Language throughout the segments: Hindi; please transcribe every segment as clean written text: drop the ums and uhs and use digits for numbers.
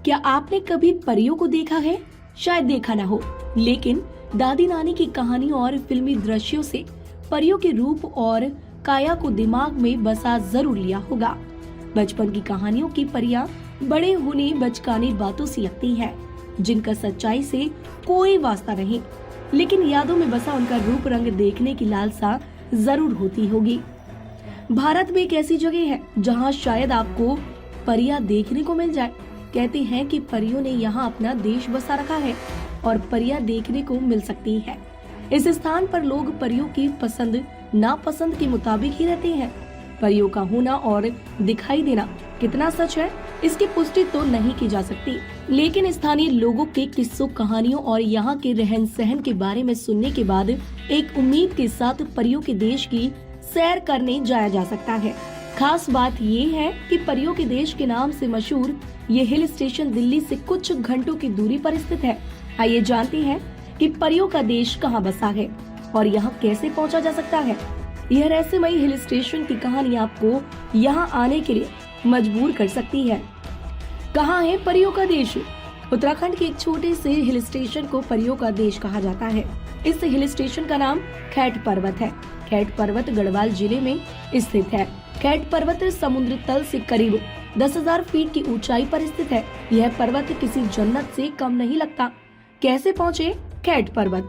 क्या आपने कभी परियों को देखा है? शायद देखा ना हो, लेकिन दादी नानी की कहानियों और फिल्मी दृश्यों से परियों के रूप और काया को दिमाग में बसा जरूर लिया होगा। बचपन की कहानियों की परियां बड़े होने बचकानी बातों सी लगती हैं, जिनका सच्चाई से कोई वास्ता नहीं, लेकिन यादों में बसा उनका रूप रंग देखने की लालसा जरूर होती होगी। भारत में एक ऐसी जगह है जहां शायद आपको परियां देखने को मिल जाए। कहते हैं कि परियों ने यहाँ अपना देश बसा रखा है और परियां देखने को मिल सकती है। इस स्थान पर लोग परियों की पसंद नापसंद के मुताबिक ही रहते हैं। परियों का होना और दिखाई देना कितना सच है, इसकी पुष्टि तो नहीं की जा सकती, लेकिन स्थानीय लोगों के किस्सों, कहानियों और यहाँ के रहन सहन के बारे में सुनने के बाद एक उम्मीद के साथ परियों के देश की सैर करने जाया जा सकता है। खास बात ये है कि परियों के देश के नाम से मशहूर ये हिल स्टेशन दिल्ली से कुछ घंटों की दूरी पर स्थित है। आइए जानते हैं कि परियों का देश कहाँ बसा है और यहाँ कैसे पहुँचा जा सकता है। यह रहस्यमयी हिल स्टेशन की कहानी आपको यहाँ आने के लिए मजबूर कर सकती है। कहाँ है परियों का देश? उत्तराखंड के एक छोटे से हिल स्टेशन को परियों का देश कहा जाता है। इस हिल स्टेशन का नाम खैट पर्वत है। खैट पर्वत गढ़वाल जिले में स्थित है। खैट पर्वत समुद्र तल से करीब 10,000 फीट की ऊंचाई पर स्थित है। यह पर्वत किसी जन्नत से कम नहीं लगता। कैसे पहुँचे खैट पर्वत?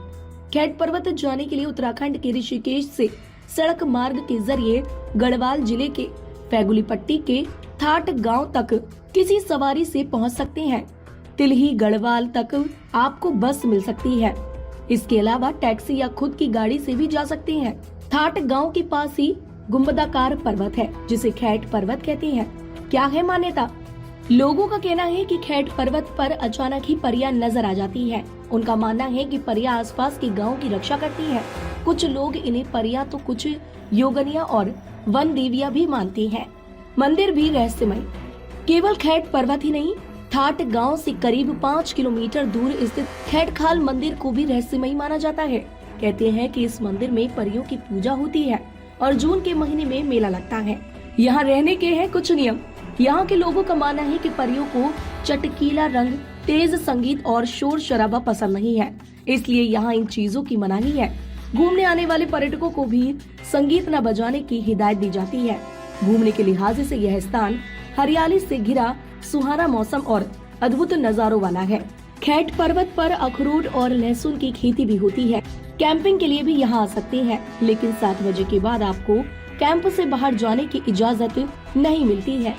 खैट पर्वत जाने के लिए उत्तराखंड के ऋषिकेश से सड़क मार्ग के जरिए गढ़वाल जिले के फैगुली पट्टी के थाट गांव तक किसी सवारी से पहुंच सकते हैं। तिल्ही गढ़वाल तक आपको बस मिल सकती है। इसके अलावा टैक्सी या खुद की गाड़ी से भी जा सकते हैं। थाट गांव के पास ही गुंबदाकार पर्वत है, जिसे खैट पर्वत कहते हैं। क्या है मान्यता? लोगों का कहना है कि खैट पर्वत पर अचानक ही परियां नजर आ जाती है। उनका मानना है कि परियां आसपास के गांव की रक्षा करती है। कुछ लोग इन्हें परियां तो कुछ योगनिया और वन देवियां भी मानते हैं। मंदिर भी रहस्यमय। केवल खैट पर्वत ही नहीं, थाट गांव से करीब 5 किलोमीटर दूर स्थित खैटखाल मंदिर को भी रहस्यमय माना जाता है। कहते हैं कि इस मंदिर में परियों की पूजा होती है और जून के महीने में मेला लगता है। यहाँ रहने के हैं कुछ नियम। यहाँ के लोगों का मानना है कि परियों को चटकीला रंग, तेज संगीत और शोर शराबा पसंद नहीं है, इसलिए यहाँ इन चीजों की मनाही है। घूमने आने वाले पर्यटकों को भी संगीत न बजाने की हिदायत दी जाती है। घूमने के लिहाज से यह स्थान हरियाली से घिरा, सुहाना मौसम और अद्भुत नजारों वाला है। खैट पर्वत पर अखरोट और लहसुन की खेती भी होती है। कैंपिंग के लिए भी यहाँ आ सकते हैं, लेकिन 7 बजे के बाद आपको कैंप से बाहर जाने की इजाजत नहीं मिलती है।